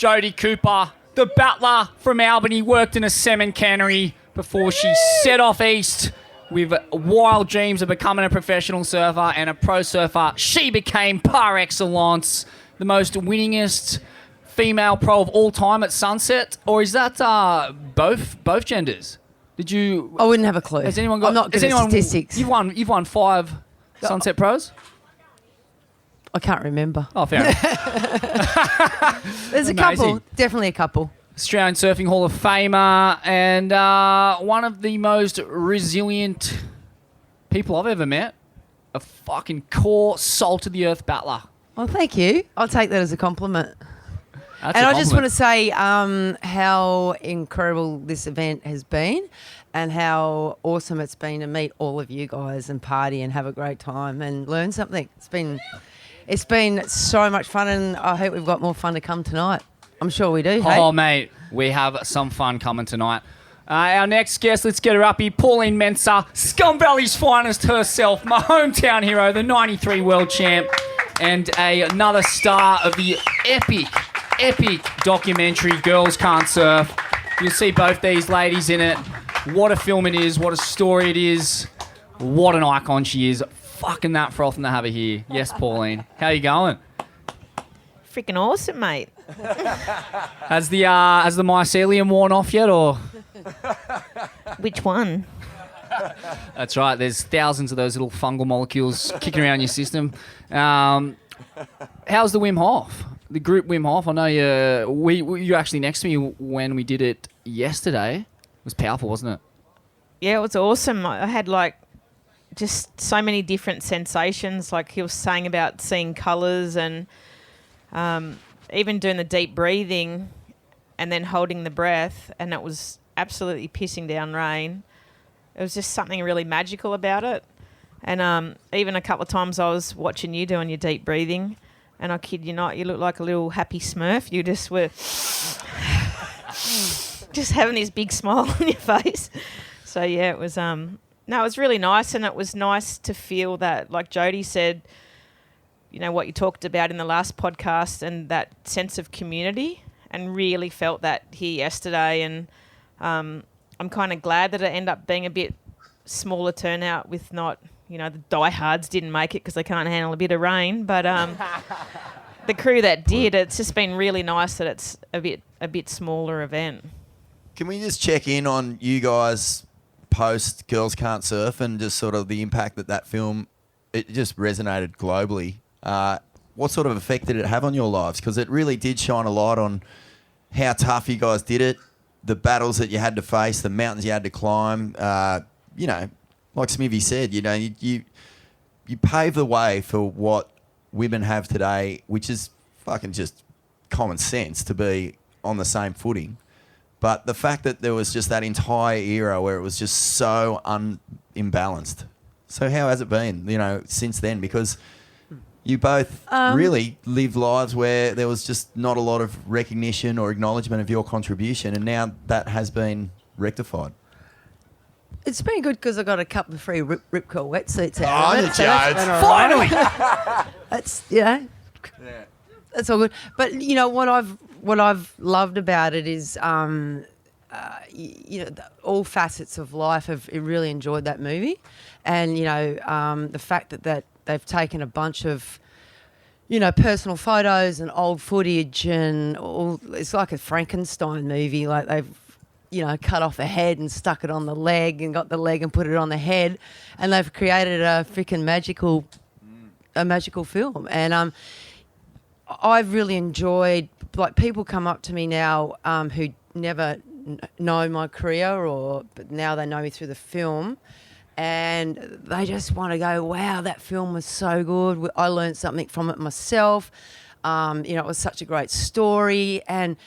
Jodi Cooper, the battler from Albany, worked in a salmon cannery before she set off east with wild dreams of becoming a professional surfer and a pro surfer. She became par excellence, the most winningest female pro of all time at Sunset. Or is that both genders? Did you? I wouldn't have a clue. Has anyone got? I'm not good at statistics. You've won 5 Sunset pros. I can't remember. Oh, fair enough. There's a couple, definitely a couple. Australian Surfing Hall of Famer and one of the most resilient people I've ever met. A fucking core, salt-of-the-earth battler. Well, thank you. I'll take that as a compliment. That's and a I just want to compliment. say how incredible this event has been and how awesome it's been to meet all of you guys and party and have a great time and learn something. It's been so much fun, and I hope we've got more fun to come tonight. I'm sure we do. Hey? Oh, mate, we have some fun coming tonight. Our next guest, let's get her up here, Pauline Menscer, Scum Valley's finest herself, my hometown hero, the 93 world champ, and another star of the epic documentary Girls Can't Surf. You'll see both these ladies in it. What a film it is, what a story it is, what an icon she is. Fucking that frothing to have her here. Yes, Pauline. How you going? Freaking awesome, mate. Has the mycelium worn off yet, or? Which one? That's right. There's thousands of those little fungal molecules kicking around your system. How's the Wim Hof? The group Wim Hof. I know you actually next to me when we did it yesterday. It was powerful, wasn't it? Yeah, it was awesome. I had just so many different sensations. Like he was saying about seeing colours and even doing the deep breathing and then holding the breath, and it was absolutely pissing down rain. It was just something really magical about it. And even a couple of times I was watching you doing your deep breathing, and I kid you not, you look like a little happy Smurf. You just were just having this big smile on your face. So yeah, it was it was really nice, and it was nice to feel that, like Jodi said, you know, what you talked about in the last podcast and that sense of community, and really felt that here yesterday. And I'm kind of glad that it ended up being a bit smaller turnout with not, you know, the diehards didn't make it because they can't handle a bit of rain. But the crew that did, it's just been really nice that it's a bit smaller event. Can we just check in on you guys post Girls Can't Surf and just sort of the impact that film, it just resonated globally. What sort of effect did it have on your lives? Because it really did shine a light on how tough you guys did it, the battles that you had to face, the mountains you had to climb. You know, like Smithy said, you know, you paved the way for what women have today, which is fucking just common sense to be on the same footing. But the fact that there was just that entire era where it was just so imbalanced. So how has it been, you know, since then? Because you both really lived lives where there was just not a lot of recognition or acknowledgement of your contribution, and now that has been rectified. It's been good because I got a couple of free Rip Curl wetsuits out Oh, of it. the So that's jokes. been all Finally! right. That's, you know, that's all good. But, you know, what I've loved about it is, you know, all facets of life have really enjoyed that movie. And, you know, the fact that they've taken a bunch of, you know, personal photos and old footage and all, it's like a Frankenstein movie. Like they've, you know, cut off a head and stuck it on the leg and got the leg and put it on the head, and they've created a freaking magical film. And I've really enjoyed, like, people come up to me now who never know my career, but now they know me through the film, and they just want to go, wow, that film was so good. I learned something from it myself. You know, it was such a great story. And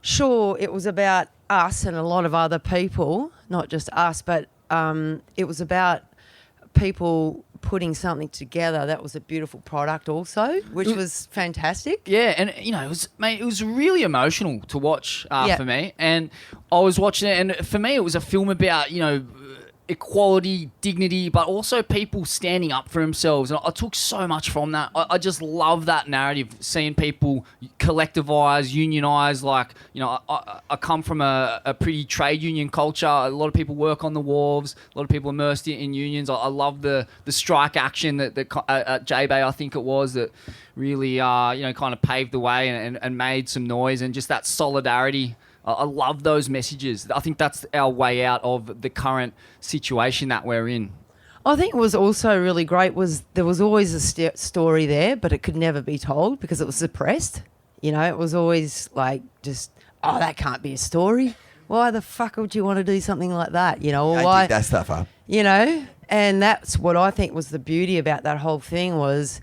sure, it was about us and a lot of other people, not just us, but it was about people putting something together that was a beautiful product also, which was fantastic. Yeah, and you know, it was really emotional to watch for me. And I was watching it, and for me, it was a film about, you know, equality, dignity, but also people standing up for themselves. And I took so much from that. I just love that narrative, seeing people collectivise, unionise. Like, you know, I come from a pretty trade union culture. A lot of people work on the wharves. A lot of people immersed in unions. I love the strike action that at J-Bay, I think it was, that really, kind of paved the way and made some noise, and just that solidarity. I love those messages. I think that's our way out of the current situation that we're in. I think it was also really great was there was always a story there, but it could never be told because it was suppressed. You know, it was always like just, oh, that can't be a story. Why the fuck would you want to do something like that? You know, or Don't why dig that stuff up. You know, and that's what I think was the beauty about that whole thing was,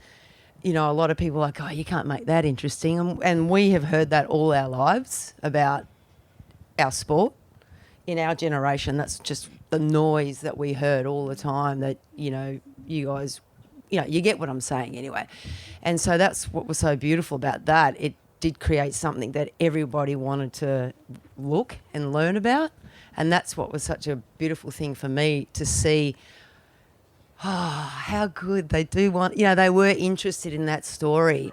you know, a lot of people are like, oh, you can't make that interesting, and we have heard that all our lives about our sport. In our generation, that's just the noise that we heard all the time, that, you know, you guys, you know, you get what I'm saying anyway. And so that's what was so beautiful about that. It did create something that everybody wanted to look and learn about. And that's what was such a beautiful thing for me to see. Oh, how good they do want, you know, they were interested in that story.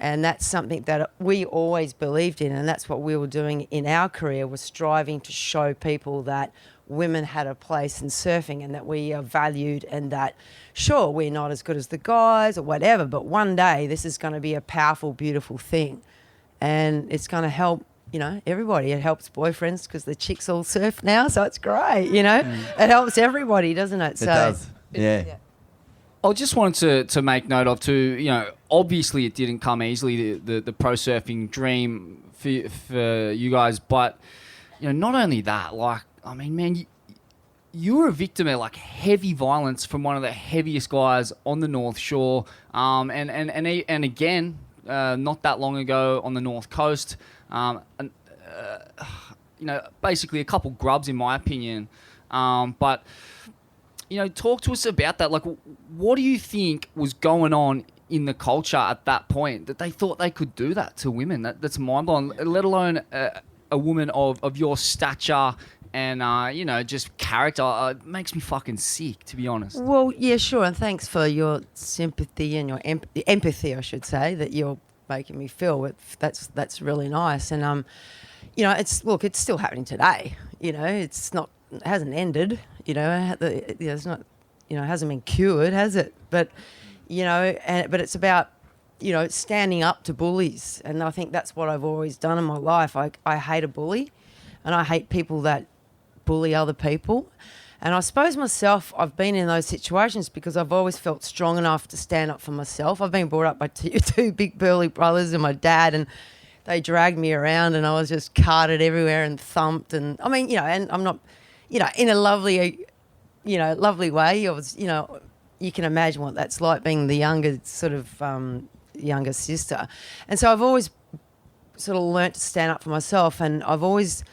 And that's something that we always believed in, and that's what we were doing in our career, was striving to show people that women had a place in surfing and that we are valued, and that, sure, we're not as good as the guys or whatever, but one day this is going to be a powerful, beautiful thing. And it's going to help, you know, everybody. It helps boyfriends because the chicks all surf now, so it's great, you know. It helps everybody, doesn't it? It does, yeah. I just wanted to make note of too, you know, obviously it didn't come easily, the pro surfing dream for you guys, but, you know, not only that, like, I mean, man, you were a victim of like heavy violence from one of the heaviest guys on the North Shore, and again, not that long ago on the North Coast, you know, basically a couple grubs in my opinion, but. You know, talk to us about that. Like, what do you think was going on in the culture at that point that they thought they could do that to women? That's mind-blowing, let alone a woman of your stature and, you know, just character. It makes me fucking sick, to be honest. Well, yeah, sure, and thanks for your sympathy and your empathy, I should say, that you're making me feel. That's really nice. And, you know, it's still happening today. You know, it hasn't ended. You know, it's not, you know, it hasn't been cured, has it? But, you know, but it's about, you know, standing up to bullies. And I think that's what I've always done in my life. I hate a bully, and I hate people that bully other people. And I suppose myself, I've been in those situations because I've always felt strong enough to stand up for myself. I've been brought up by two big burly brothers and my dad, and they dragged me around, and I was just carted everywhere and thumped. And I mean, you know, and I'm not, you know, in a lovely way. I was, you know, you can imagine what that's like being the younger younger sister. And so I've always sort of learnt to stand up for myself, and I've always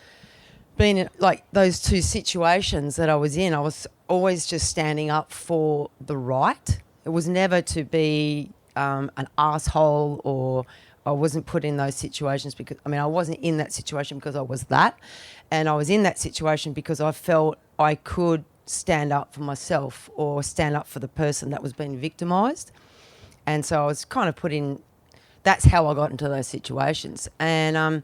been in, like, those two situations that I was in, I was always just standing up for the right. It was never to be an asshole, or I wasn't put in those situations because, I mean, I wasn't in that situation because I was that. And I was in that situation because I felt I could stand up for myself or stand up for the person that was being victimised. And so I was kind of put in, that's how I got into those situations. And,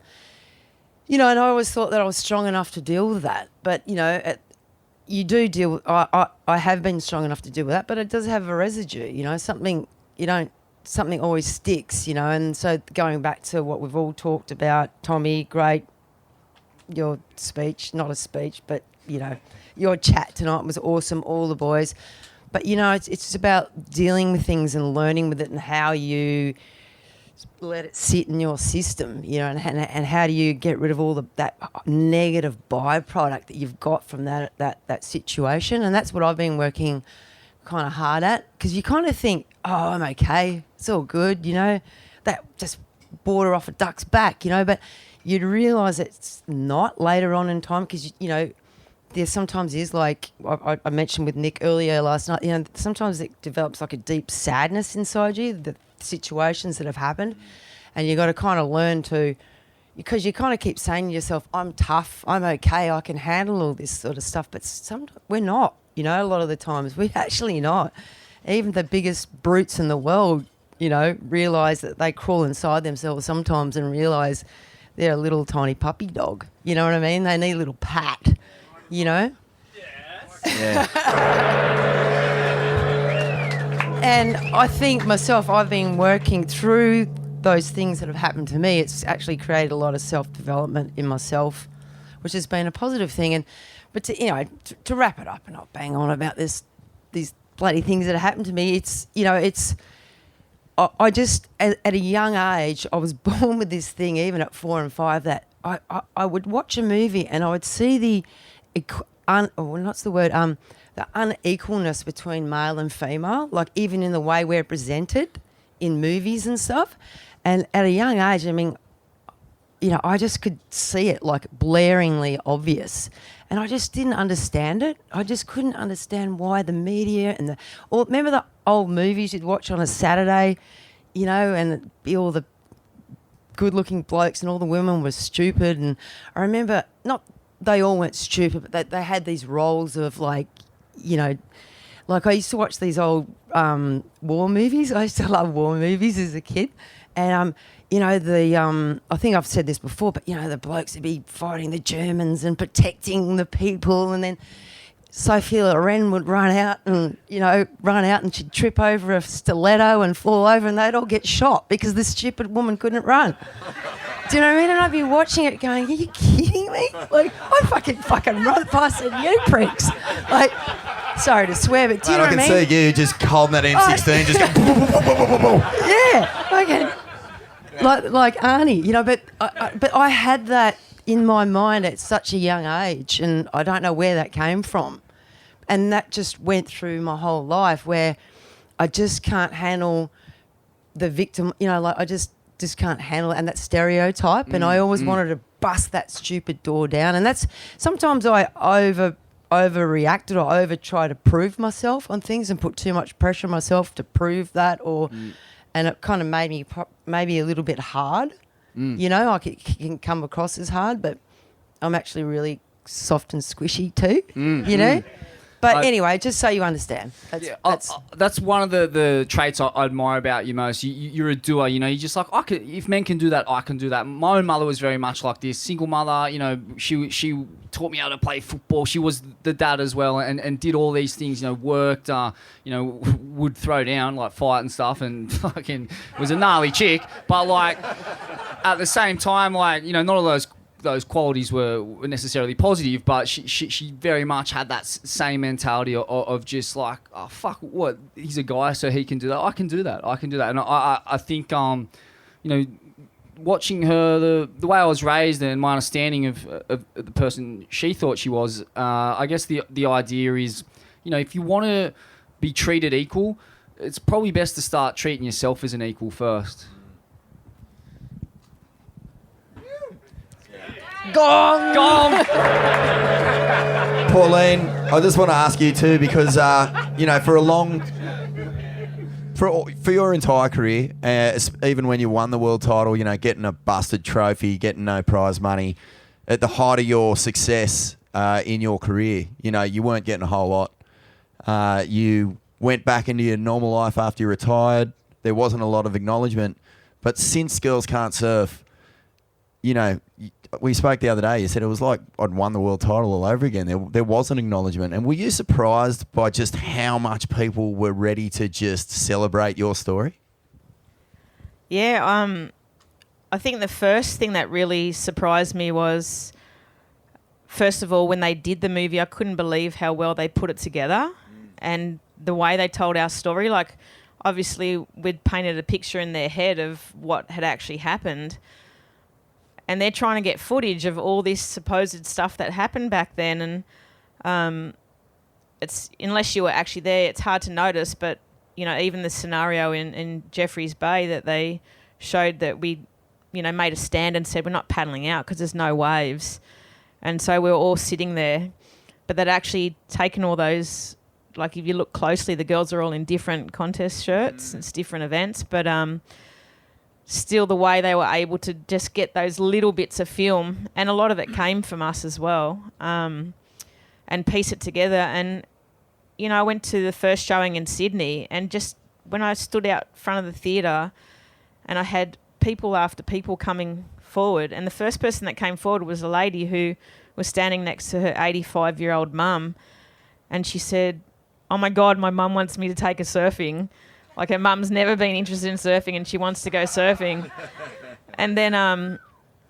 you know, and I always thought that I was strong enough to deal with that. But, you know, you do deal with, I have been strong enough to deal with that, but it does have a residue, you know, something always sticks, you know. And so going back to what we've all talked about, Tommy, great, your speech, not a speech, but, you know, your chat tonight was awesome, all the boys. But, you know, it's about dealing with things and learning with it, and how you let it sit in your system, you know, and how do you get rid of all that negative byproduct that you've got from that situation. And that's what I've been working kind of hard at, because you kind of think, oh, I'm okay, it's all good, you know, that just border off a duck's back, you know, but you'd realise it's not later on in time, because, you know, there sometimes is, like I mentioned with Nick earlier last night, you know, sometimes it develops like a deep sadness inside you, the situations that have happened, and you got to kind of learn to, because you kind of keep saying to yourself, I'm tough, I'm okay, I can handle all this sort of stuff. But sometimes we're not, you know, a lot of the times we're actually not. Even the biggest brutes in the world, you know, realise that they crawl inside themselves sometimes and realise they're a little tiny puppy dog. You know what I mean? They need a little pat, you know? Yeah. And I think myself, I've been working through those things that have happened to me. It's actually created a lot of self-development in myself, which has been a positive thing. But to, you know, to wrap it up and not bang on about these bloody things that have happened to me, it's, you know, it's, I just, at a young age, I was born with this thing, even at 4 and 5, that I would watch a movie and I would see the unequalness between male and female, like even in the way we're presented in movies and stuff. And at a young age, I mean, you know, I just could see it like blaringly obvious. And I just didn't understand it. I just couldn't understand why the media and or remember the old movies you'd watch on a Saturday, you know, and it'd be all the good-looking blokes and all the women were stupid. And I remember, not they all weren't stupid, but they had these roles of like, you know, like I used to watch these old war movies. I used to love war movies as a kid. And, you know, I think I've said this before, but, you know, the blokes would be fighting the Germans and protecting the people. And then Sophia Loren would run out and she'd trip over a stiletto and fall over and they'd all get shot because this stupid woman couldn't run. Do you know what I mean? And I'd be watching it going, are you kidding me? Like, I fucking run faster than you pricks. Like, sorry to swear, but do you know what I mean? I can see you just holding that M16, just going... Yeah, like Arnie, you know, but I had that in my mind at such a young age, and I don't know where that came from. And that just went through my whole life where I just can't handle the victim, you know, like I just can't handle it, and that stereotype. And I always wanted to bust that stupid door down. And that's, sometimes I overreacted or over try to prove myself on things and put too much pressure on myself to prove that, or and it kind of made me maybe a little bit hard. You know, like it can come across as hard, but I'm actually really soft and squishy too, you know. But anyway, just so you understand. That's one of the traits I admire about you most. You're a doer, you know. You're just like, if men can do that, I can do that. My own mother was very much like this. Single mother, you know, she taught me how to play football. She was the dad as well and did all these things, you know, worked, you know, would throw down, like fight and stuff, and fucking was a gnarly chick. But, like, at the same time, like, you know, not all those qualities were necessarily positive, but she very much had that same mentality of just like, oh fuck, what, he's a guy so he can do that, I can do that. And I think you know, watching her, the way I was raised and my understanding of the person she thought she was, I guess the idea is, you know, if you want to be treated equal, it's probably best to start treating yourself as an equal first. Gong! Pauline, I just want to ask you too, because you know, for your entire career, even when you won the world title, you know, getting a busted trophy, getting no prize money, at the height of your success in your career, you know, you weren't getting a whole lot. You went back into your normal life after you retired. There wasn't a lot of acknowledgement, but since Girls Can't Surf, you know, we spoke the other day, you said it was like I'd won the world title all over again. There was an acknowledgement. And were you surprised by just how much people were ready to just celebrate your story? Yeah, I think the first thing that really surprised me was, first of all, when they did the movie, I couldn't believe how well they put it together and the way they told our story. Like, obviously, we'd painted a picture in their head of what had actually happened. And they're trying to get footage of all this supposed stuff that happened back then. And it's, unless you were actually there, it's hard to notice. But, you know, even the scenario in Jeffreys Bay that they showed, that we, you know, made a stand and said we're not paddling out because there's no waves. And so we were all sitting there. But they'd actually taken all those, like if you look closely, the girls are all in different contest shirts. It's different events. But still the way they were able to just get those little bits of film, and a lot of it came from us as well, and piece it together. And, you know, I went to the first showing in Sydney, and just when I stood out front of the theatre and I had people after people coming forward, and the first person that came forward was a lady who was standing next to her 85-year-old mum, and she said, "Oh my God, my mum wants me to take her surfing." Like, her mum's never been interested in surfing and she wants to go surfing. And then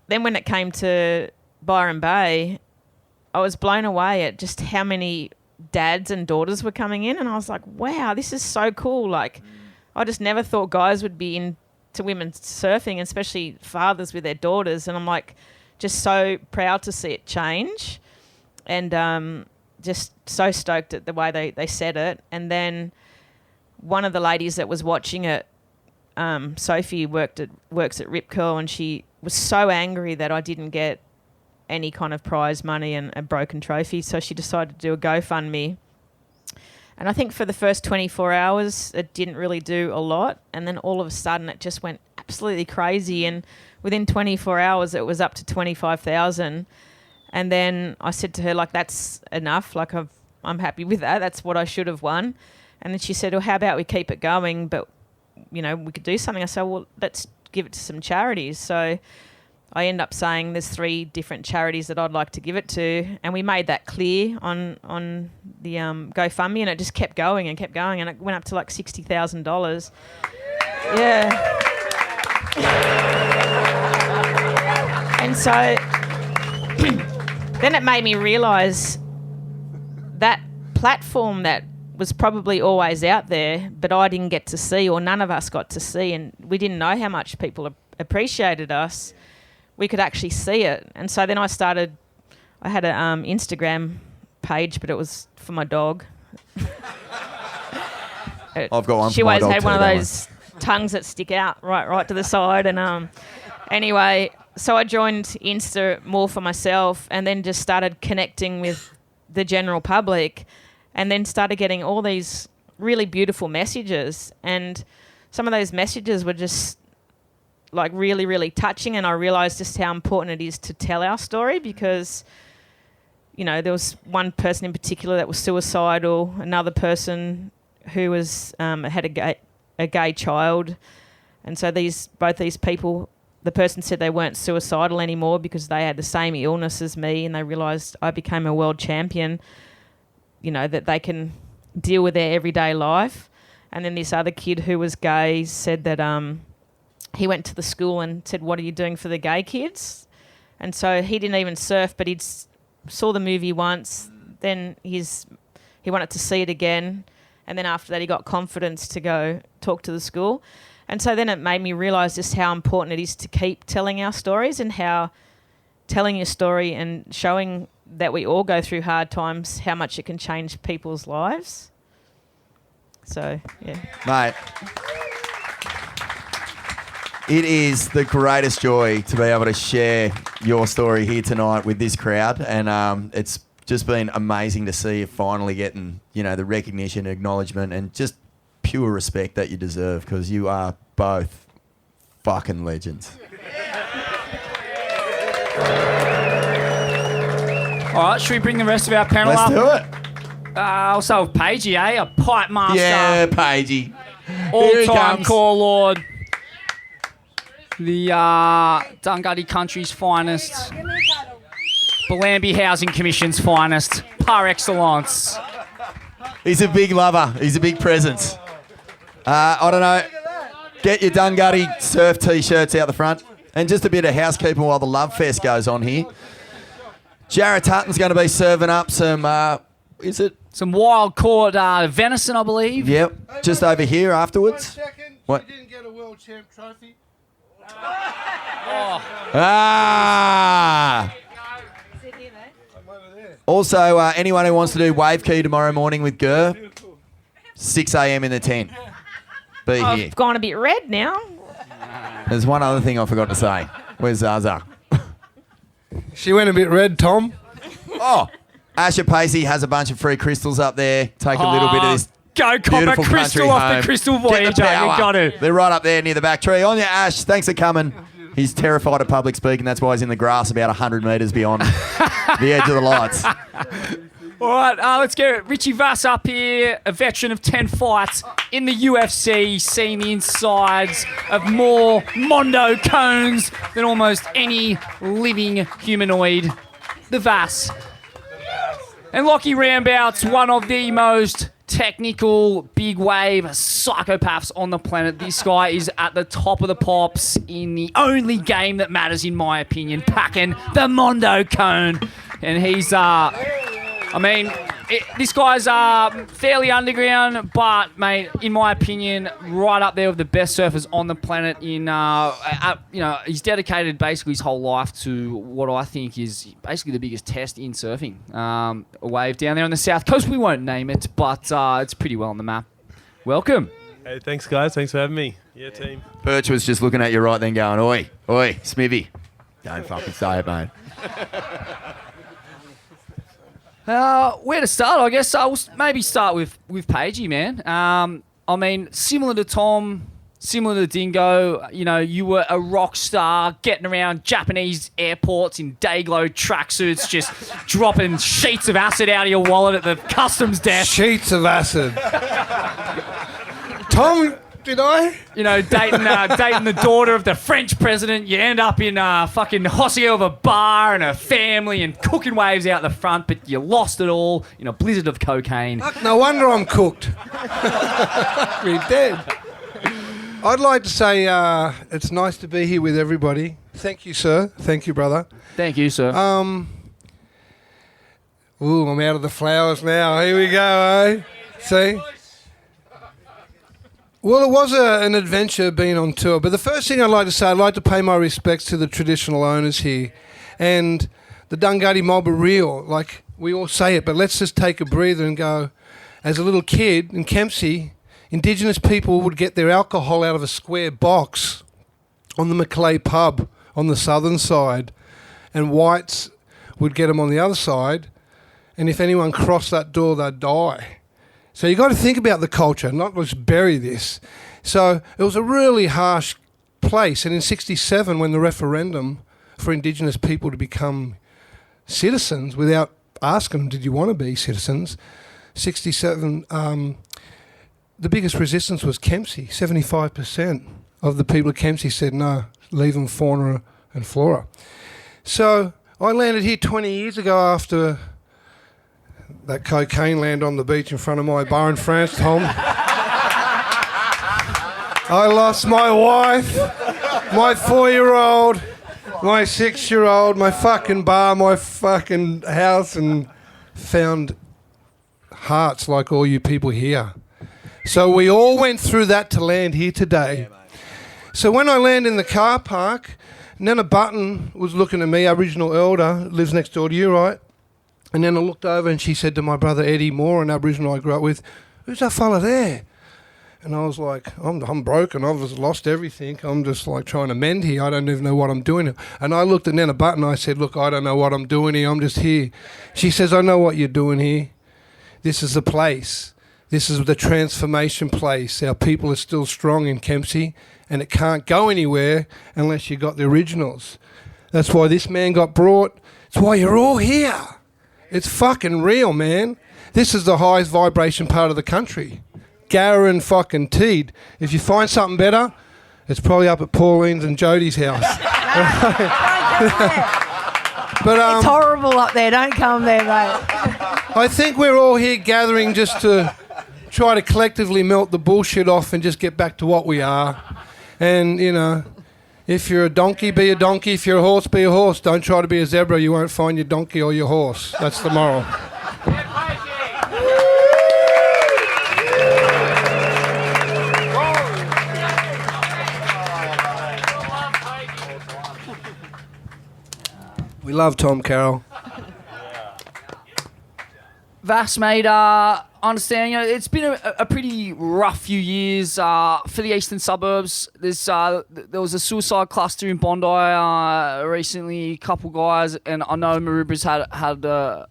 when it came to Byron Bay, I was blown away at just how many dads and daughters were coming in, and I was like, wow, this is so cool. Like, I just never thought guys would be into women surfing, especially fathers with their daughters. And I'm like, just so proud to see it change, and just so stoked at the way they said it. And then one of the ladies that was watching it, Sophie, works at Rip Curl, and she was so angry that I didn't get any kind of prize money and a broken trophy, so she decided to do a GoFundMe. And I think for the first 24 hours, it didn't really do a lot, and then all of a sudden it just went absolutely crazy, and within 24 hours it was up to 25,000. And then I said to her, like, that's enough, like, I'm happy with that, that's what I should have won. And then she said, well, how about we keep it going, but, you know, we could do something. I said, well, let's give it to some charities. So I end up saying there's 3 different charities that I'd like to give it to, and we made that clear on the GoFundMe, and it just kept going, and it went up to like $60,000. Yeah. And so then it made me realise that platform that was probably always out there, but I didn't get to see, or none of us got to see, and we didn't know how much people appreciated us. We could actually see it. And so then I had an Instagram page, but it was for my dog. I've got one. She for my always dog had too, one of don't those tongues that stick out right to the side. And anyway, so I joined Insta more for myself, and then just started connecting with the general public, and then started getting all these really beautiful messages. And some of those messages were just like really, really touching, and I realised just how important it is to tell our story, because, you know, there was one person in particular that was suicidal, another person who was had a gay child, and so both these people, the person said they weren't suicidal anymore because they had the same illness as me, and they realised I became a world champion, you know, that they can deal with their everyday life. And then this other kid who was gay said that he went to the school and said, what are you doing for the gay kids? And so he didn't even surf, but he'd saw the movie once, then he wanted to see it again, and then after that he got confidence to go talk to the school. And so then it made me realise just how important it is to keep telling our stories, and how telling your story and showing that we all go through hard times, how much it can change people's lives. So, yeah. Mate, it is the greatest joy to be able to share your story here tonight with this crowd, and it's just been amazing to see you finally getting, you know, the recognition, acknowledgement, and just pure respect that you deserve, because you are both fucking legends. All right, should we bring the rest of our panel Let's up? do it. I'll start with Paigey, a pipe master. Yeah, Paigey. All-time core lord. The Dunghutti country's finest. Bellambi Housing Commission's finest. Par excellence. He's a big lover. He's a big presence. I don't know. Get your Dunghutti surf T-shirts out the front. And just a bit of housekeeping while the Love Fest goes on here. Jarrett Hutton's going to be serving up some, is it? Some wild caught venison, I believe. Yep. Hey, just over here afterwards. 1 second. What? You didn't get a world champ trophy. Ah! I'm over there. Also, anyone who wants to do wave key tomorrow morning with Gur, 6 a.m. in the tent. Be here. I've gone a bit red now. There's one other thing I forgot to say. Where's Zaza? She went a bit red, Tom. Oh, Asher Pacey has a bunch of free crystals up there. Take a little bit of this Go cop a Beautiful crystal country off home. the crystal Get the Voyager. You power. got to. They're right up there near the back tree. On your Ash. Thanks for coming. He's terrified of public speaking. That's why he's in the grass about 100 metres beyond the edge of the lights. All right, let's get Richie Vas up here, a veteran of 10 fights in the UFC, seeing the insides of more Mondo cones than almost any living humanoid. The Vas. And Lachie Rambouts, one of the most technical, big wave psychopaths on the planet. This guy is at the top of the pops in the only game that matters, in my opinion, packing the Mondo cone. And he's, this guy's fairly underground, but, mate, in my opinion, right up there with the best surfers on the planet. He's dedicated basically his whole life to what I think is basically the biggest test in surfing. A wave down there on the south coast. We won't name it, but it's pretty well on the map. Welcome. Hey, thanks, guys. Thanks for having me. Yeah, team. Perch was just looking at you right then going, oi, Smithy. Don't fucking say it, mate. Where to start? I guess I'll maybe start with Paigey, man. Similar to Tom, similar to Dingo, you were a rock star getting around Japanese airports in day-glow tracksuits, just dropping sheets of acid out of your wallet at the customs desk. Sheets of acid. Tom, did I? Dating the daughter of the French president. You end up in fucking Hossio of a bar and a family and cooking waves out the front, but you lost it all in a blizzard of cocaine. Fuck, no wonder I'm cooked. We're dead. I'd like to say it's nice to be here with everybody. Thank you, sir. Thank you, brother. Thank you, sir. I'm out of the flowers now. Here we go, eh? See? Well, it was an adventure being on tour. But the first thing I'd like to say, I'd like to pay my respects to the traditional owners here. And the Dunghutti mob are real. Like, we all say it, but let's just take a breather and go. As a little kid in Kempsey, Indigenous people would get their alcohol out of a square box on the Macleay pub on the southern side. And whites would get them on the other side. And if anyone crossed that door, they'd die. So you got to think about the culture, not just bury this. So it was a really harsh place. And in 1967, when the referendum for Indigenous people to become citizens, without asking them, did you want to be citizens, 1967, the biggest resistance was Kempsey. 75% of the people of Kempsey said, no, leave them fauna and flora. So I landed here 20 years ago after that cocaine land on the beach in front of my bar in France, Tom. I lost my wife, my 4-year-old, my 6-year-old, my fucking bar, my fucking house, and found hearts like all you people here. So we all went through that to land here today. So when I land in the car park, Nana Button was looking at me, Aboriginal elder, lives next door to you, right? And then I looked over and she said to my brother Eddie Moore, an Aboriginal I grew up with, who's that fella there? And I was like, I'm broken. I've just lost everything. I'm just like trying to mend here. I don't even know what I'm doing. And I looked at Nana Button and I said, look, I don't know what I'm doing here. I'm just here. She says, I know what you're doing here. This is the place. This is the transformation place. Our people are still strong in Kempsey and it can't go anywhere unless you got the originals. That's why this man got brought. It's why you're all here. It's fucking real, man. This is the highest vibration part of the country. Guaranteed fucking teed. If you find something better, it's probably up at Pauline's and Jodi's house. But It's horrible up there. Don't come there, mate. I think we're all here gathering just to try to collectively melt the bullshit off and just get back to what we are. And, if you're a donkey, be a donkey. If you're a horse, be a horse. Don't try to be a zebra. You won't find your donkey or your horse. That's the moral. We love Tom Carroll. Vas, mate, I understand, it's been a pretty rough few years for the eastern suburbs. There was a suicide cluster in Bondi recently, a couple guys, and I know Maroubra's had a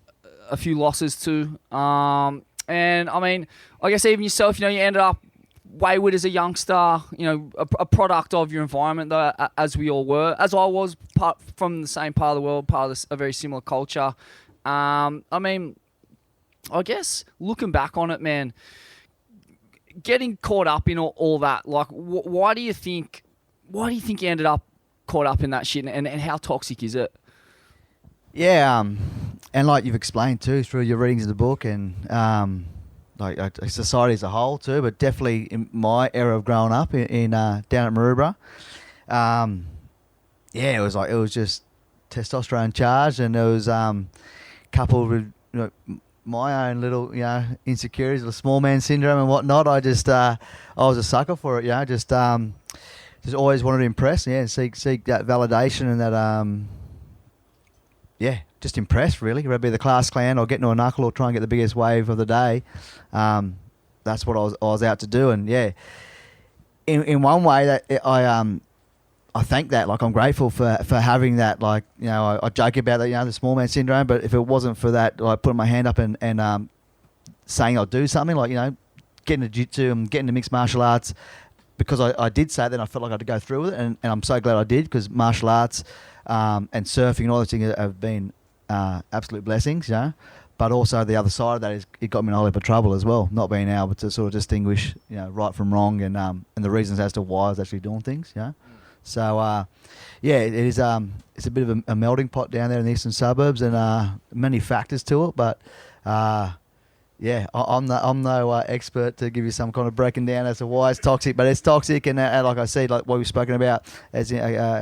few losses too. And And I mean, I guess even yourself, you ended up wayward as a youngster, a product of your environment, though, as we all were, as I was, part from the same part of the world, part of a very similar culture. I mean, I guess looking back on it, man, getting caught up in all that, like, why do you think you ended up caught up in that shit, and how toxic is it? Yeah, and like you've explained too through your readings of the book, and like society as a whole too, but definitely in my era of growing up in down at Maroubra, it was just testosterone charged, and it was coupled with my own little insecurities, the small man syndrome and whatnot. I was a sucker for it, just always wanted to impress, and seek that validation and that just impress really. Whether it be the class clown or get into a knuckle or try and get the biggest wave of the day. That's what I was out to do, and in one way that I think that, like, I'm grateful for having that, like, I joke about that, the small man syndrome, but if it wasn't for that, like, putting my hand up and saying I'll do something, like, getting into jiu-jitsu and getting into mixed martial arts, because I did say that, and I felt like I had to go through with it, and I'm so glad I did, because martial arts and surfing and all those things have been absolute blessings, but also the other side of that is it got me in a whole heap of trouble as well, not being able to sort of distinguish, right from wrong, and the reasons as to why I was actually doing things, So, it is. It's a bit of a melting pot down there in the eastern suburbs, and many factors to it. But I'm no expert to give you some kind of breaking down as to why it's toxic. But it's toxic, and like I said, like what we've spoken about as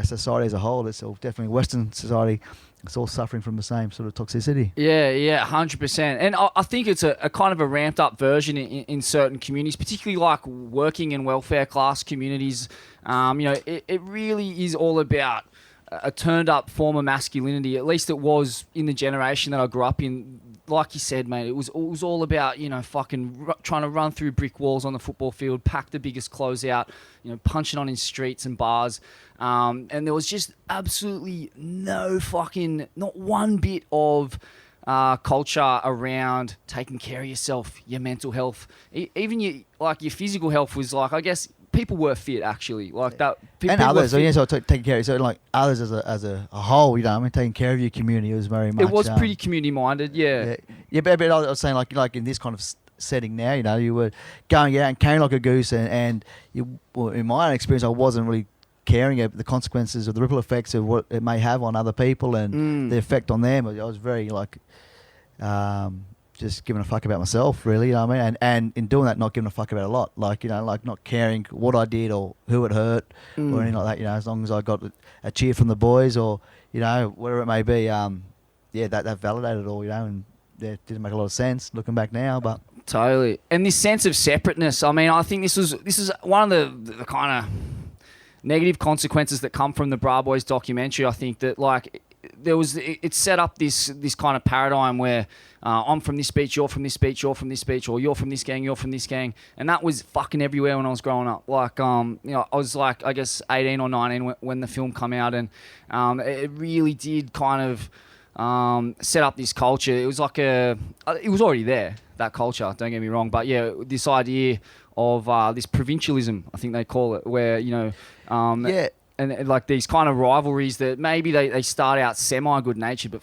society as a whole, it's all definitely Western society. It's all suffering from the same sort of toxicity. Yeah, 100%. And I think it's a kind of a ramped up version in certain communities, particularly like working and welfare class communities. It really is all about a turned up form of masculinity. At least it was in the generation that I grew up in. Like you said, mate, it was all about, fucking trying to run through brick walls on the football field, pack the biggest clothes out, punching on in streets and bars. And there was just absolutely not one bit of culture around taking care of yourself, your mental health. Even your physical health was like, I guess, people were fit actually, like that. And others, so taking care of, so like others as a whole, taking care of your community was very much. It was pretty community minded, yeah. But I was saying like in this kind of setting now, you were going out and carrying like a goose, and in my own experience, I wasn't really caring about the consequences or the ripple effects of what it may have on other people and the effect on them. I was very like. Just giving a fuck about myself, really, what I mean? And in doing that, not giving a fuck about a lot. Like, like not caring what I did or who it hurt or anything like that, as long as I got a cheer from the boys or, whatever it may be, that validated it all, and it didn't make a lot of sense looking back now, but... Totally. And this sense of separateness, I mean, I think this is one of the kind of negative consequences that come from the Bra Boys documentary. I think that, like, it set up this kind of paradigm where I'm from this beach, you're from this beach, you're from this beach, or you're from this gang, you're from this gang, and that was fucking everywhere when I was growing up. Like, I was like, I guess 18 or 19 when the film came out, and it really did kind of set up this culture. It was like it was already there, that culture. Don't get me wrong, but this idea of this provincialism, I think they call it, where And like these kind of rivalries that maybe they start out semi-good natured, but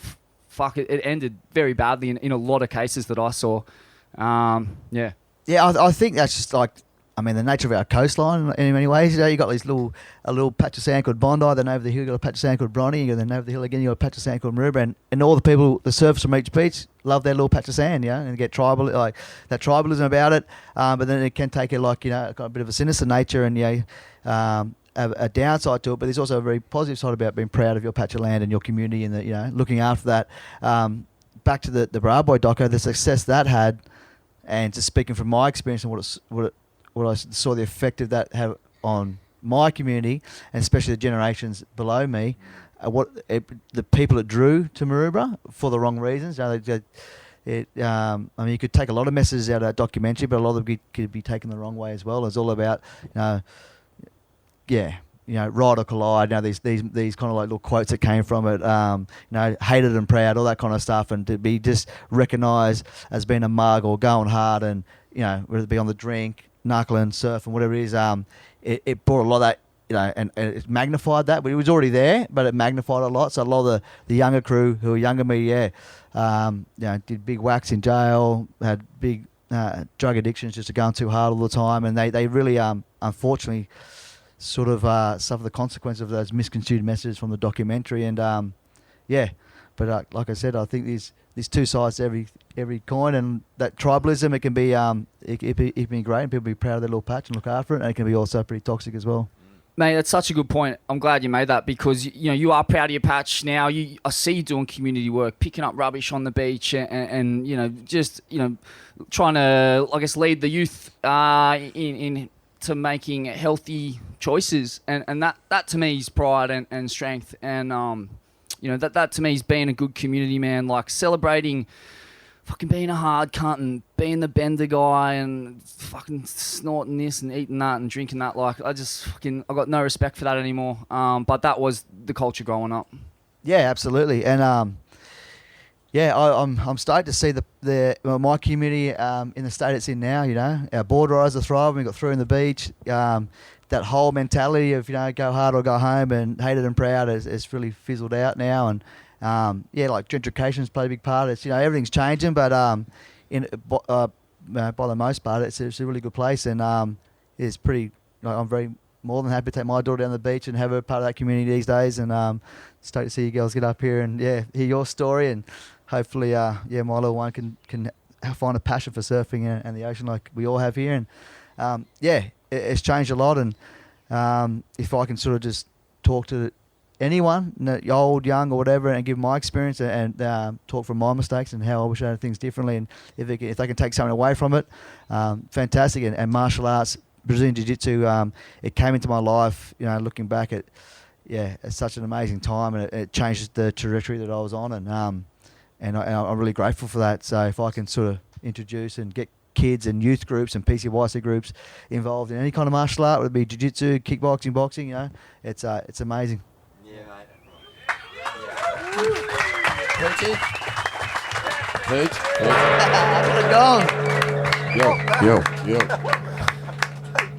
fuck, it ended very badly in a lot of cases that I saw. Yeah, I think that's just like, I mean, the nature of our coastline in many ways. You got a little patch of sand called Bondi, then over the hill you got a patch of sand called Bronny, and then over the hill again you got a patch of sand called Maroubra, and all the people, the surfers from each beach, love their little patch of sand, and get tribal, like that tribalism about it. But then it can take it like, got a bit of a sinister nature, and a downside to it, but there's also a very positive side about being proud of your patch of land and your community, and looking after that. Back to the Bra Boy doco, the success that had, and just speaking from my experience and what I saw the effect of that have on my community, and especially the generations below me, the people it drew to Maroubra for the wrong reasons. I mean, you could take a lot of messages out of that documentary, but a lot of it could be taken the wrong way as well. It's all about, ride or collide. These kind of like little quotes that came from it. Hated and proud, all that kind of stuff, and to be just recognised as being a mug or going hard, and whether it be on the drink, knuckling, surfing, whatever it is. It brought a lot of that. And it magnified that, but it was already there, but it magnified a lot. So a lot of the younger crew who were younger than me, did big whacks in jail, had big drug addictions, just going too hard all the time, and they really, unfortunately, sort of suffer the consequence of those misconstrued messages from the documentary. And but like I said, I think there's two sides to every coin, and that tribalism, it can be it can be great, and people be proud of their little patch and look after it, and it can be also pretty toxic as well. Mate, that's such a good point. I'm glad you made that, because you are proud of your patch now. I see you doing community work, picking up rubbish on the beach, and just trying to, I guess, lead the youth into making healthy choices, and that to me is pride and strength, and that to me is being a good community man, like celebrating fucking being a hard cunt and being the bender guy and fucking snorting this and eating that and drinking that. Like, I got no respect for that anymore. But that was the culture growing up. Yeah, absolutely. And I'm starting to see my community in the state it's in now. Our board riders are thriving. We've got through in the beach. That whole mentality of go hard or go home and hated and proud is really fizzled out now. And like gentrification's played a big part. It's everything's changing, but by the most part, it's a really good place, and it's pretty. I'm very more than happy to take my daughter down the beach and have her part of that community these days. And stoked to see you girls get up here and hear your story, and hopefully my little one can find a passion for surfing and the ocean like we all have here. And it's changed a lot, and if I can sort of just talk to anyone, old, young, or whatever, and give my experience and talk from my mistakes and how I wish I had things differently, and if they can take something away from it, fantastic. And martial arts, Brazilian Jiu-Jitsu, it came into my life, looking back at, it's such an amazing time, and it changed the trajectory that I was on, and I'm really grateful for that. So if I can sort of introduce and get kids and youth groups and PCYC groups involved in any kind of martial art, whether it be jiu-jitsu, kickboxing, boxing, it's amazing.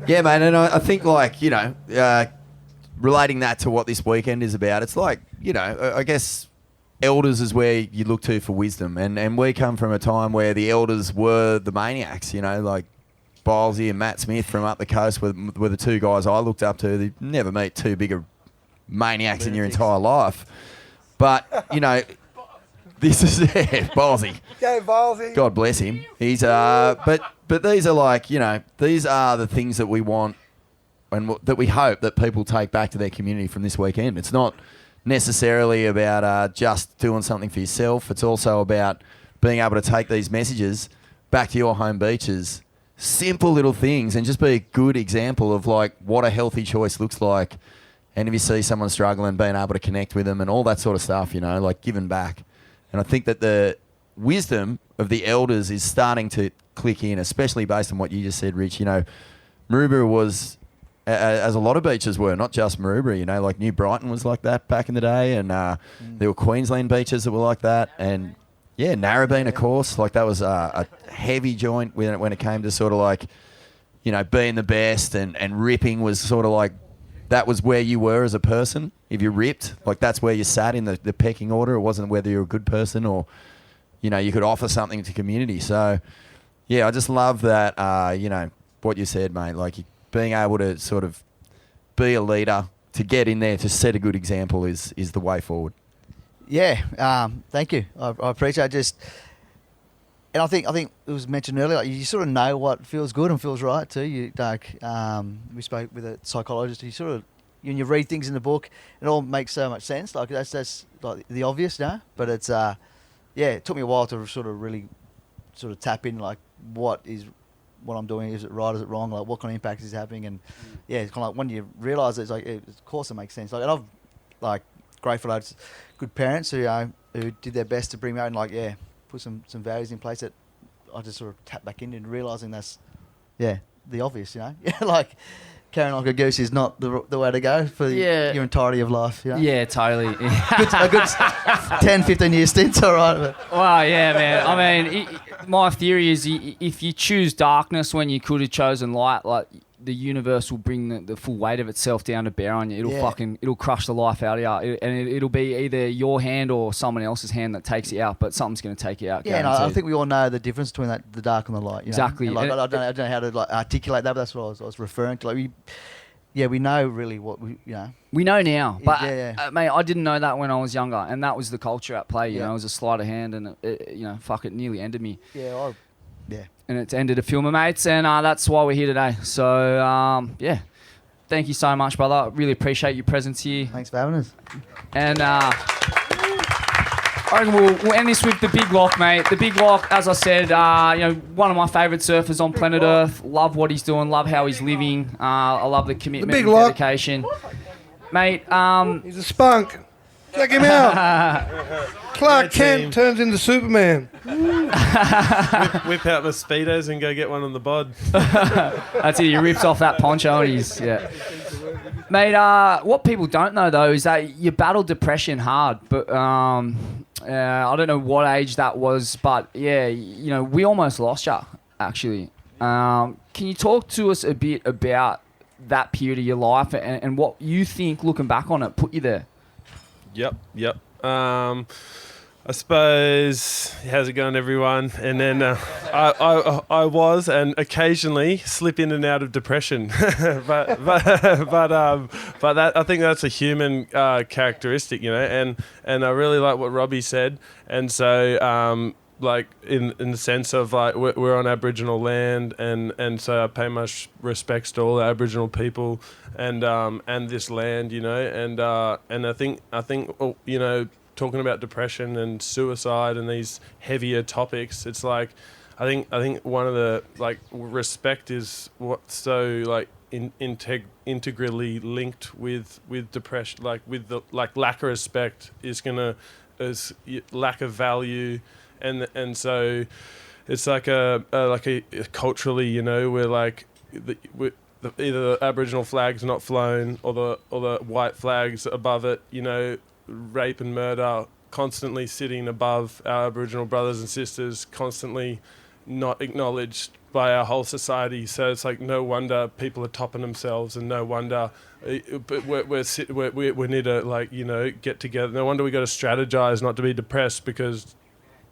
Yeah, mate, and I think relating that to what this weekend is about, it's like, I guess elders is where you look to for wisdom, and we come from a time where the elders were the maniacs, like Bilesy and Matt Smith from up the coast were the two guys I looked up to. You never meet two bigger maniacs in your entire life. But, this is Bilesy. Go Bilesy. God bless him. He's but these are like, these are the things that we want and that we hope that people take back to their community from this weekend. It's not necessarily about just doing something for yourself. It's also about being able to take these messages back to your home beaches, simple little things, and just be a good example of like what a healthy choice looks like. And if you see someone struggling, being able to connect with them and all that sort of stuff, like giving back. And I think that the wisdom of the elders is starting to click in, especially based on what you just said, Rich. Maroubra was, as a lot of beaches were, not just Maroubra, like New Brighton was like that back in the day. And there were Queensland beaches that were like that. And, Narrabeen, of course, like that was a heavy joint when it came to sort of like, being the best, and ripping was sort of like, that was where you were as a person. If you ripped, like that's where you sat in the pecking order. It wasn't whether you're a good person or, you could offer something to community. So, I just love that, what you said, mate. Like being able to sort of be a leader, to get in there, to set a good example is the way forward. Yeah, thank you. I appreciate it. And I think it was mentioned earlier, like you sort of know what feels good and feels right too. We spoke with a psychologist. When you read things in the book, it all makes so much sense. Like that's like the obvious now. But it's it took me a while to sort of really sort of tap in, like what I'm doing, is it right, is it wrong, like what kind of impact is happening, and it's kind of like when you realise it's like, of course it makes sense. Like, and I've like grateful I had good parents who did their best to bring me out and put some values in place that I just sort of tap back into, and realising that's the obvious, like carrying like a goose is not the way to go for your entirety of life. You know? Yeah, totally. A good 10, 15 year stint's all right. But. Well, yeah, man. I mean, my theory is if you choose darkness when you could have chosen light, like the universe will bring the full weight of itself down to bear on you. It'll crush the life out of you, and it'll be either your hand or someone else's hand that takes you out. But something's going to take you out. Yeah, and I think we all know the difference between the dark and the light. You know? Exactly. Like, I don't know how to like articulate that, but that's what I was referring to. Like, we know really what we We know now, but mate, I didn't know that when I was younger, and that was the culture at play. You know, it was a sleight of hand, and it nearly ended me. Yeah. And it's ended a few of my mates, and that's why we're here today. So, thank you so much, brother. Really appreciate your presence here. Thanks for having us. And I reckon we'll end this with the Big Lock, mate. The Big Lock, as I said, one of my favourite surfers on planet Earth. Love what he's doing. Love how he's living. I love the commitment Big and Lock. dedication. Mate, he's a spunk. Check him out. Clark Kent turns into Superman. Whip out my Speedos and go get one on the bod. that's it. He rips off that poncho and he's, Mate, what people don't know, though, is that you battled depression hard. But I don't know what age that was. But, we almost lost you, actually. Can you talk to us a bit about that period of your life and what you think, looking back on it, put you there? Yep. I suppose, how's it going, everyone? And then I was and occasionally slip in and out of depression, but that I think that's a human characteristic, and I really like what Robbie said, and so like in the sense of like we're on Aboriginal land, and so I pay much respects to all Aboriginal people and this land, and I think talking about depression and suicide and these heavier topics, it's like I think one of the like respect is what's so like integrally linked with depression, like with the like lack of respect is lack of value, and so it's like a culturally, we're like either the Aboriginal flag's not flown or the white flag's above it, rape and murder constantly sitting above our Aboriginal brothers and sisters, constantly not acknowledged by our whole society. So it's like no wonder people are topping themselves, and no wonder but we need to get together. No wonder we got to strategize not to be depressed, because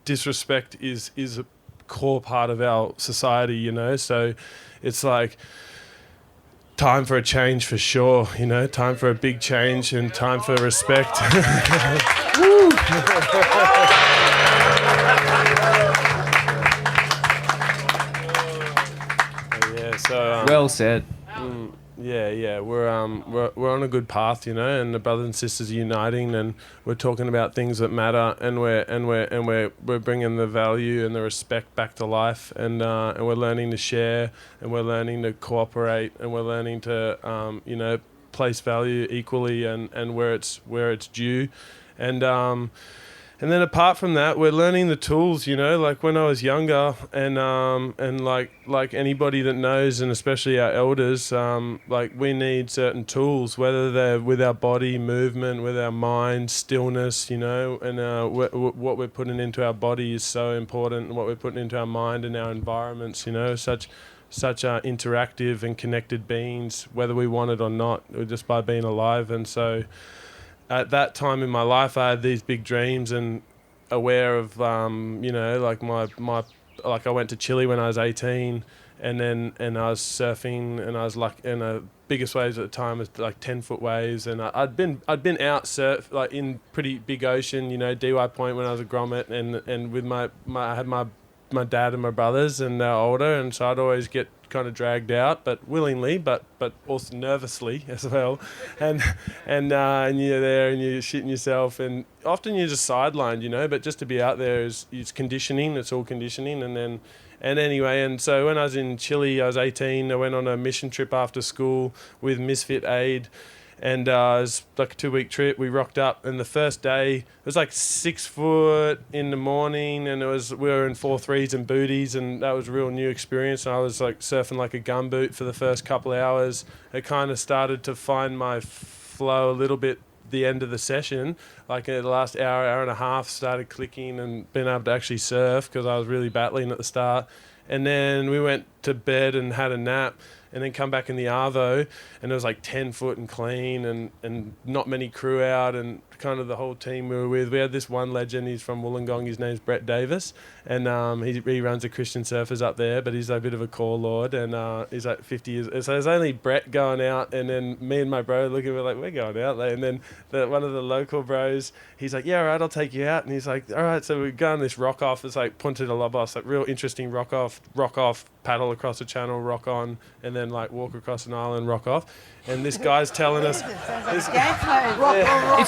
disrespect is a core part of our society. So it's like time for a change for sure, time for a big change and time for respect. Well said. We're on a good path, and the brothers and sisters are uniting, and we're talking about things that matter, and we're bringing the value and the respect back to life, and we're learning to share, and we're learning to cooperate, and we're learning to place value equally and where it's due, and then apart from that, we're learning the tools, like when I was younger, and like anybody that knows, and especially our elders, like we need certain tools, whether they're with our body movement, with our mind, stillness, and what we're putting into our body is so important, and what we're putting into our mind and our environments, such interactive and connected beings, whether we want it or not, just by being alive. And so at that time in my life, I had these big dreams and aware of, like I went to Chile when I was 18, and I was surfing, and I was and the biggest waves at the time was like 10-foot waves, and I'd been out surf like in pretty big ocean, DY Point when I was a grommet, and with I had my dad and my brothers, and they're older, and so I'd always get kind of dragged out, but willingly, but also nervously as well, and you're there and you're shitting yourself, and often you're just sidelined, but just to be out there is conditioning. It's all conditioning. And anyway, and so when I was in Chile, I was 18. I went on a mission trip after school with Misfit Aid, And it was like a 2-week trip. We rocked up, and the first day it was like 6 foot in the morning, and we were in 4.3s and booties, and that was a real new experience. And I was like surfing like a gumboot for the first couple of hours. It kind of started to find my flow a little bit. The end of the session, like in the last hour and a half, started clicking and being able to actually surf because I was really battling at the start. And then we went to bed and had a nap, and then come back in the Arvo, and it was like 10 foot and clean, and not many crew out, and kind of the whole team we were with. We had this one legend, he's from Wollongong, his name's Brett Davis, and he runs the Christian Surfers up there, but he's a bit of a core lord, and he's like 50 years. So there's only Brett going out, and then me and my bro looking, we're like, we're going out there. And then one of the local bros, he's like, yeah, all right, I'll take you out. And he's like, all right, so we go on this rock off. It's like Punta de Lobos, like real interesting rock off, paddle across the channel, rock on, and then like walk across an island, rock off. And this guy's telling us, It's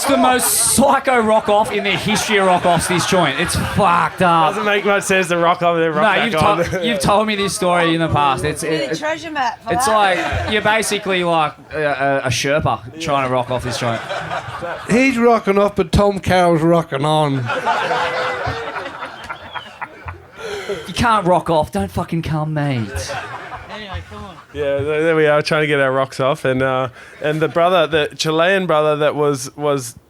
the most psycho rock off in the history of rock offs, this joint. It's fucked up. doesn't make much sense to rock off and then rock back on. You've told me this story in the past. It's treasure map. it's like you're basically like a Sherpa trying to rock off this joint. He's rocking off, but Tom Carroll's rocking on. You can't rock off. Don't fucking come, mate. Yeah, there we are, trying to get our rocks off, and the brother, the Chilean brother that was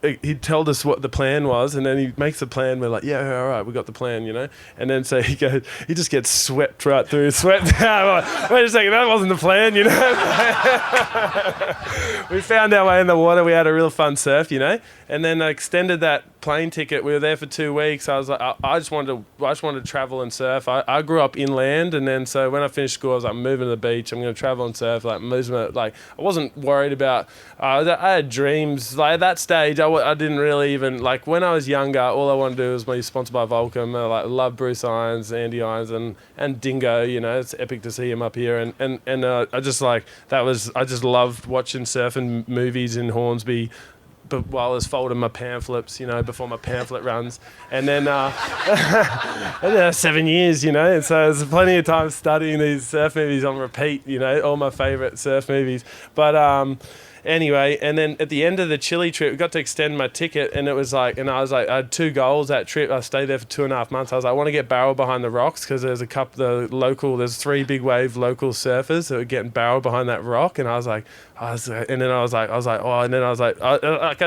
he told us what the plan was, and then he makes the plan. We're like, yeah, all right, we got the plan, you know. And then so he just gets swept right through, swept down. Like, wait a second, that wasn't the plan, you know. We found our way in the water. We had a real fun surf, you know. And then I extended that plane ticket. We were there for 2 weeks. I was like, I just wanted to travel and surf. I grew up inland, and then so when I finished school, I was like, I'm moving to the beach. I'm going to travel and surf. Like I wasn't worried about. I had dreams. Like at that stage, I didn't really even like. When I was younger, all I wanted to do was be sponsored by Volcom. I love Bruce Irons, Andy Irons, and Dingo. You know, it's epic to see him up here. And I just like that was. I just loved watching surfing movies in Hornsby. But while I was folding my pamphlets, you know, before my pamphlet runs, and then 7 years, you know, and so there's plenty of time studying these surf movies on repeat, you know, all my favourite surf movies. But anyway, and then at the end of the Chile trip, we got to extend my ticket, and it was like, and I was like, I had 2 goals that trip. I stayed there for 2.5 months. I was like, I want to get barrel behind the rocks because there's there's 3 big wave local surfers that were getting barrel behind that rock, and I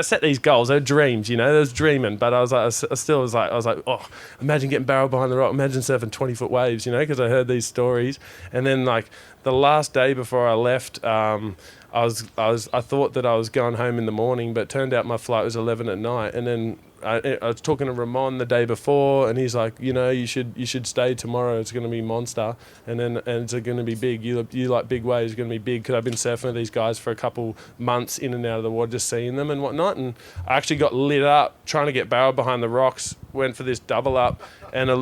set these goals. They're dreams, you know. There's dreaming, but I was like, oh, imagine getting barrel behind the rock. Imagine surfing 20-foot waves, you know, because I heard these stories. And then like the last day before I left, I thought that I was going home in the morning, but it turned out my flight was 11 at night. And then I was talking to Ramon the day before, and he's like, you know, you should stay tomorrow. It's going to be monster, and it's going to be big. You like big waves, it's going to be big, because I've been surfing with these guys for a couple months in and out of the water, just seeing them and whatnot. And I actually got lit up trying to get barrel behind the rocks. Went for this double up, and a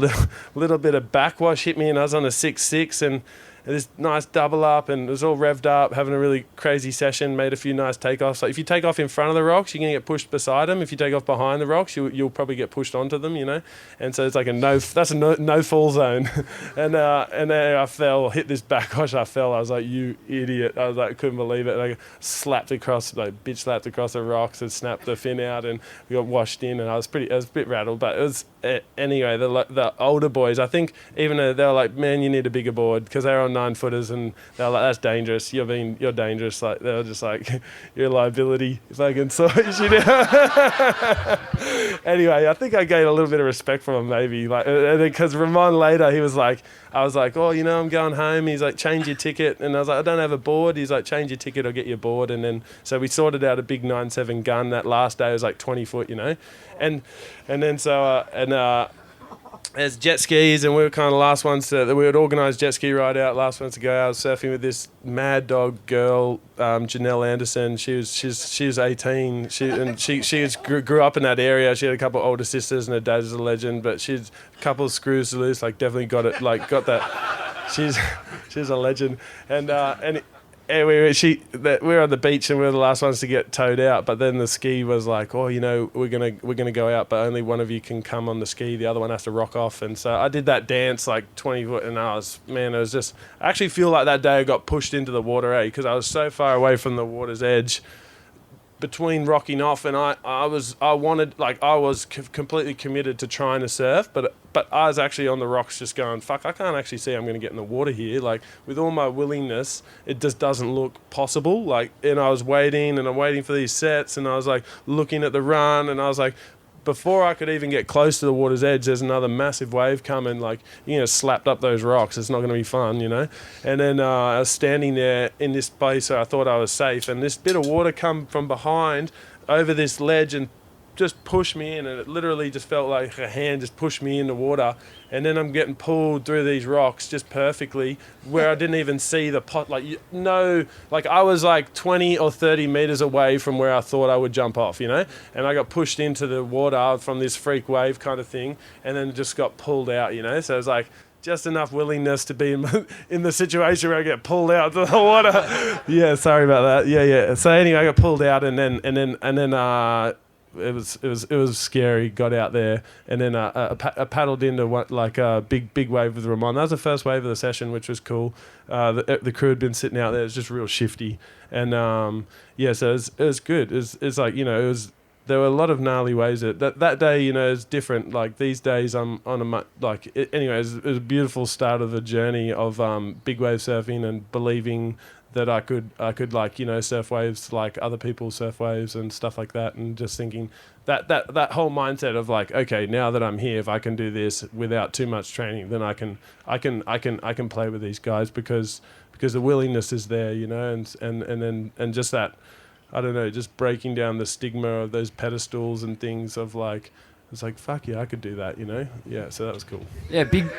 little bit of backwash hit me, and I was on a 6.6 and this nice double up, and it was all revved up, having a really crazy session, made a few nice takeoffs. Like if you take off in front of the rocks, you're going to get pushed beside them. If you take off behind the rocks, you'll probably get pushed onto them, you know. And so it's like that's a no fall zone. and then I fell, hit this backwash, I fell. I was like, you idiot. I was like, couldn't believe it. And I slapped across the rocks and snapped the fin out, and we got washed in, and I was a bit rattled, but it was, anyway, the older boys, I think, even though they were like, man, you need a bigger board, because they were on 9-footers, and they were like, that's dangerous. You're dangerous. Like they were just like, you're a liability. If I can sort you down. Anyway, I think I gained a little bit of respect from him, maybe, like, because Ramon later, he was like, I was like, oh, you know, I'm going home. He's like, change your ticket, and I was like, I don't have a board. He's like, change your ticket, I'll get you a board. And then so we sorted out a big 9.7 gun. That last day was like 20 foot, you know, and then so there's jet skis, and we were kind of last ones we would organise jet ski ride out, last ones to go. I was surfing with this mad dog girl, Janelle Anderson. She was 18. She grew up in that area. She had a couple of older sisters, and her dad is a legend. But she's a couple of screws loose. Like definitely got that. She's a legend, and we were on the beach, and we were the last ones to get towed out. But then the ski was like, oh, you know, we're gonna go out, but only one of you can come on the ski. The other one has to rock off. And so I did that dance like 20 foot, and I actually feel like that day I got pushed into the water, because I was so far away from the water's edge. between rocking off, and I was completely committed to trying to surf, but I was actually on the rocks just going, fuck, I can't actually see I'm going to get in the water here. Like, with all my willingness, it just doesn't look possible. Like, and I was waiting, and I'm waiting for these sets, and I was like looking at the run, and I was like, before I could even get close to the water's edge, there's another massive wave coming, like, slapped up those rocks. It's not going to be fun, And then I was standing there in this place where I thought I was safe, and this bit of water come from behind over this ledge and just pushed me in, and it literally just felt like a hand just pushed me in the water. And then I'm getting pulled through these rocks just perfectly, where I didn't even see the pot. I was like 20 or 30 meters away from where I thought I would jump off, And I got pushed into the water from this freak wave kind of thing, and then just got pulled out, So it was like just enough willingness to be in the situation where I get pulled out to the water. Yeah, sorry about that. Yeah. So anyway, I got pulled out, and then. It was scary. Got out there, and then I paddled into a big wave with Ramon. That was the first wave of the session, which was cool. The crew had been sitting out there. It was just real shifty, and so it was good. It's like there were a lot of gnarly waves. That day, is different. Like, these days, I'm on anyway. It was a beautiful start of the journey of big wave surfing and believing that I could surf waves like other people surf waves and stuff like that, and just thinking that whole mindset of like, okay, now that I'm here, if I can do this without too much training, then I can play with these guys because the willingness is there, and just that, I don't know, just breaking down the stigma of those pedestals and things of like, it's like, fuck yeah, I could do that, Yeah, so that was cool. Yeah, big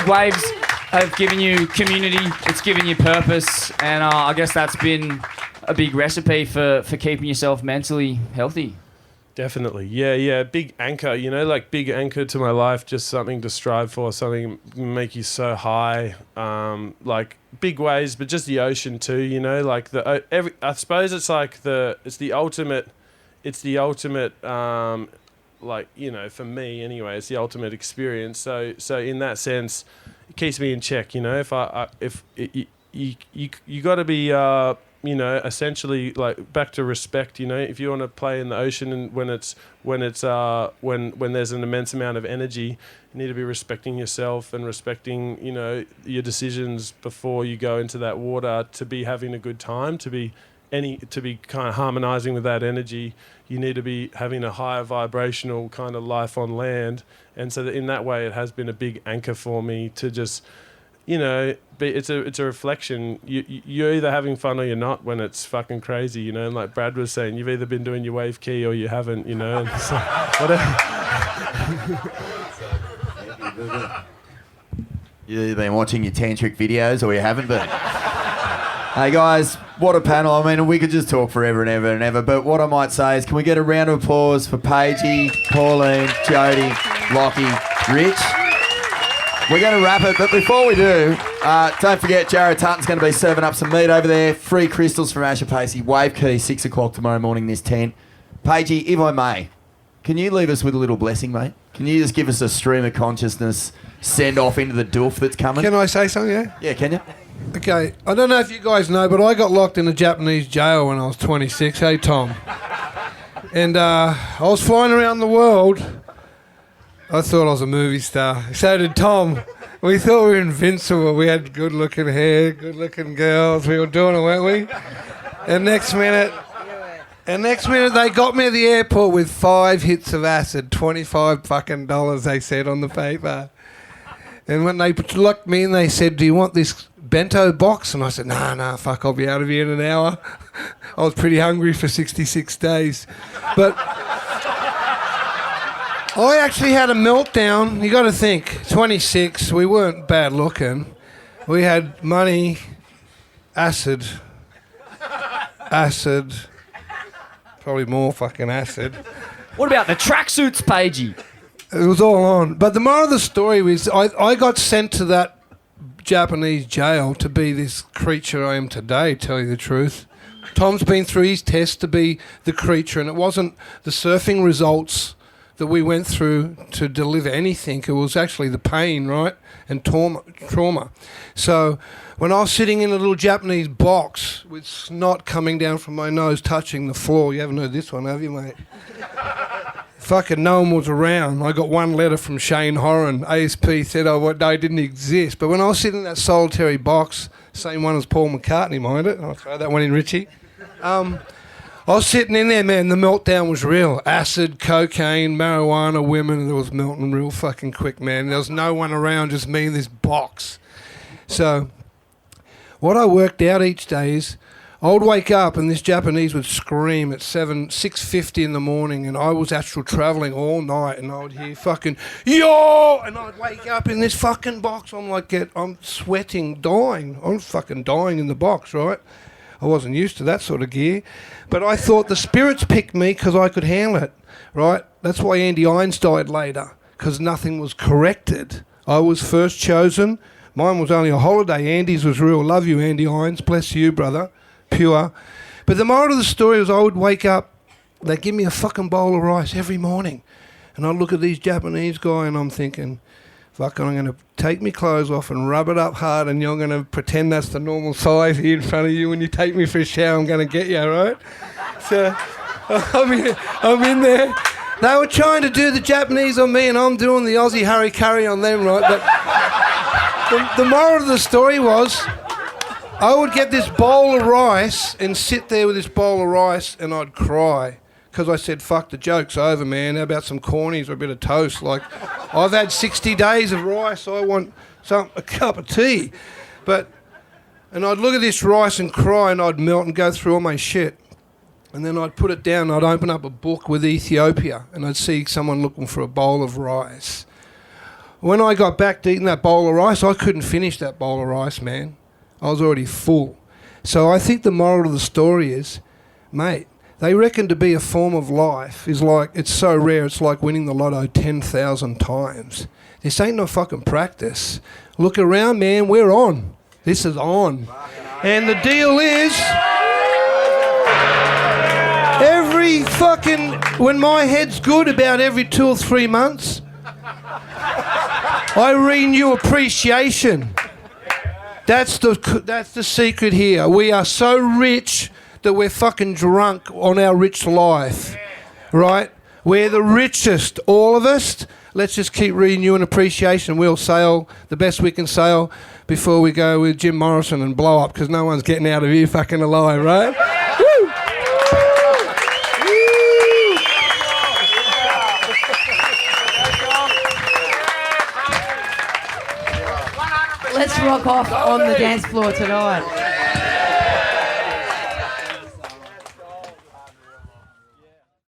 waves have given you community, it's given you purpose, and I guess that's been a big recipe for keeping yourself mentally healthy. Definitely, yeah, big anchor, big anchor to my life, just something to strive for, something make you so high, like big waves, but just the ocean too, like I suppose it's like it's the ultimate, for me anyway, it's the ultimate experience. So in that sense, it keeps me in check. If you got to be, essentially like back to respect. If you want to play in the ocean and when there's an immense amount of energy, you need to be respecting yourself and respecting, your decisions before you go into that water, to be having a good time, to be kind of harmonizing with that energy. You need to be having a higher vibrational kind of life on land. And so that in that way, it has been a big anchor for me to just, it's a reflection. You're either having fun or you're not when it's fucking crazy, And like Brad was saying, you've either been doing your wave key or you haven't, And so, whatever. You've either been watching your tantric videos or you haven't, but... Hey guys, what a panel. I mean, we could just talk forever and ever and ever, but what I might say is, can we get a round of applause for Paigey, Pauline, Jodi, Lachie, Rich? We're going to wrap it, but before we do, don't forget Jared Tutton's going to be serving up some meat over there. Free crystals from Asher Pacey. Wave key, 6 o'clock tomorrow morning, this tent. Paigey, if I may, can you leave us with a little blessing, mate? Can you just give us a stream of consciousness, send off into the doof that's coming? Can I say something, yeah? Yeah, can you? Okay, I don't know if you guys know, but I got locked in a Japanese jail when I was 26. Hey, Tom. And I was flying around the world. I thought I was a movie star. So did Tom. We thought we were invincible. We had good-looking hair, good-looking girls. We were doing it, weren't we? And next minute they got me at the airport with 5 hits of acid, $25 fucking dollars, they said on the paper. And when they locked me in, they said, do you want this bento box? And I said, nah, fuck, I'll be out of here in an hour. I was pretty hungry for 66 days. But I actually had a meltdown. You got to think, 26, we weren't bad looking. We had money, acid, probably more fucking acid. What about the tracksuits, Paigey? It was all on. But the moral of the story was I got sent to that Japanese jail to be this creature I am today, tell you the truth. Tom's been through his test to be the creature, and it wasn't the surfing results that we went through to deliver anything. It was actually the pain, right, and trauma. So when I was sitting in a little Japanese box with snot coming down from my nose touching the floor, you haven't heard this one, have you, mate? Fucking no one was around. I got one letter from Shane Horan. ASP said, they didn't exist. But when I was sitting in that solitary box, same one as Paul McCartney, mind it, I'll throw that one in, Richie. I was sitting in there, man, the meltdown was real. Acid, cocaine, marijuana, women, and it was melting real fucking quick, man. There was no one around, just me in this box. So what I worked out each day is I would wake up and this Japanese would scream at 6:50 in the morning, and I was astral travelling all night, and I would hear fucking, yo! And I'd wake up in this fucking box. I'm sweating, dying. I'm fucking dying in the box, right? I wasn't used to that sort of gear. But I thought the spirits picked me because I could handle it, right? That's why Andy Aint died later, because nothing was corrected. I was first chosen. Mine was only a holiday. Andy's was real. Love you, Andy Aint. Bless you, brother. Pure. But the moral of the story was I would wake up, they'd give me a fucking bowl of rice every morning. And I'd look at these Japanese guy and I'm thinking, fuck, I'm going to take my clothes off and rub it up hard, and you're going to pretend that's the normal size here in front of you. When you take me for a shower, I'm going to get you, right? So I'm in there. They were trying to do the Japanese on me, and I'm doing the Aussie hurry-curry on them, right? But the moral of the story was I would get this bowl of rice and sit there with this bowl of rice, and I'd cry. Because I said, fuck, the joke's over, man. How about some cornies or a bit of toast? Like, I've had 60 days of rice. I want a cup of tea. And I'd look at this rice and cry, and I'd melt and go through all my shit. And then I'd put it down, and I'd open up a book with Ethiopia, and I'd see someone looking for a bowl of rice. When I got back to eating that bowl of rice, I couldn't finish that bowl of rice, man. I was already full. So I think the moral of the story is, mate, they reckon to be a form of life is like, it's so rare, it's like winning the lotto 10,000 times. This ain't no fucking practice. Look around, man, we're on. This is on. And the deal is, when my head's good about every 2 or 3 months, I renew appreciation. That's the secret here. We are so rich that we're fucking drunk on our rich life, right? We're the richest, all of us. Let's just keep renewing appreciation. We'll sail the best we can sail before we go with Jim Morrison and blow up, because no one's getting out of here fucking alive, right? Woo! Let's rock off on the dance floor tonight.